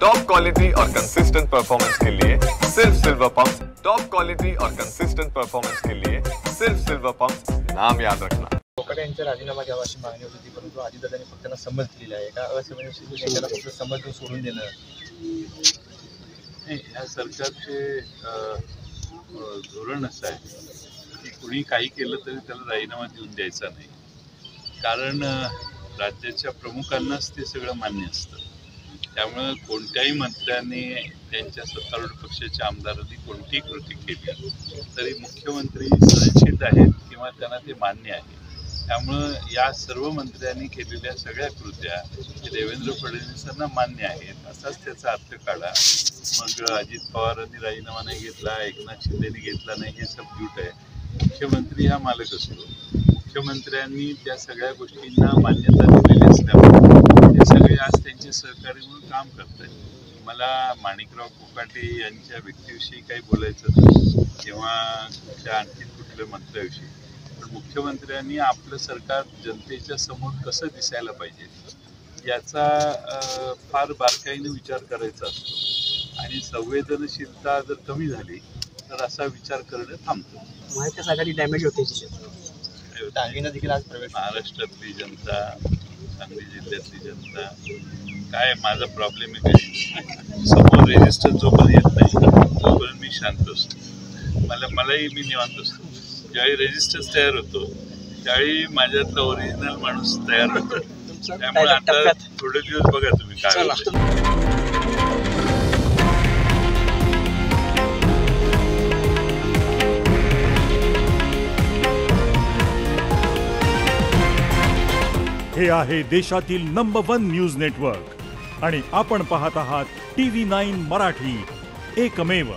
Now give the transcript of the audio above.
Top quality और consistent performance के लिए सिर्फ सिल्वर पंप्स। टॉप क्वालिटी और कंसिस्टेंट परफॉर्मेंस के लिए सिर्फ सिल्वर पंप्स, नाम याद रखना। कोकाटे यांचा राजीनामा घ्यावा अशी मागणी होती, परंतु अजितदादांनी फक्त त्यांना समज दिलेला आहे का? असं म्हणजे त्यांना फक्त समज देऊन सोडून देणं नाही, या सरकारचे धोरण असं आहे की कुणी काही केलं तरी त्याला राजीनामा देऊन द्यायचा नाही, कारण राज्याच्या प्रमुखांनाच ते सगळं मान्य असतं. त्यामुळं कोणत्याही मंत्र्यांनी त्यांच्या सत्तारूढ पक्षाच्या आमदारांनी कोणतीही कृती केली तरी मुख्यमंत्री सुरक्षित आहेत किंवा त्यांना ते मान्य आहे. त्यामुळं या सर्व मंत्र्यांनी केलेल्या सगळ्या कृत्या देवेंद्र फडणवीसांना मान्य आहेत असाच त्याचा अर्थ काढा. मग अजित पवारांनी राजीनामा नाही घेतला, एकनाथ शिंदेनी घेतला नाही, हे सब झूट आहे. मुख्यमंत्री हा मालक असतो. मुख्यमंत्र्यांनी त्या सगळ्या गोष्टींना मान्यता दिलेली असल्यामुळे ते सगळे आज त्यांचे सहकारी म्हणून काम करत आहेत. मला माणिकराव कोकाटे यांच्या व्यक्तीविषयी काही बोलायचं नाही किंवा त्या आणखी कुठल्या मंत्र्याविषयी, पण मुख्यमंत्र्यांनी आपलं सरकार जनतेच्या समोर कसं दिसायला पाहिजे याचा फार बारकाईने विचार करायचा असतो आणि संवेदनशीलता जर कमी झाली तर असा विचार करणं थांबतं. महाविकास आघाडी डॅमेज होते. देखील आज प्रवेश. महाराष्ट्रातली जनता, सांगली जिल्ह्यातली जनता, काय माझा प्रॉब्लेम आहे काय, समोर रेजिस्टन्स जोपर्यंत येत नाही तोपर्यंत मी शांत असतो. मलाही मी निवांत असतो. ज्यावेळी रेजिस्टन्स तयार होतो त्यावेळी माझ्यातला ओरिजिनल माणूस तयार होतो. त्यामुळे आता थोडे दिवस बघा तुम्ही काय. हे आहे देशातील नंबर 1 न्यूज नेटवर्क आणि आपण पाहत आहात TV9 मराठी, एकमेव.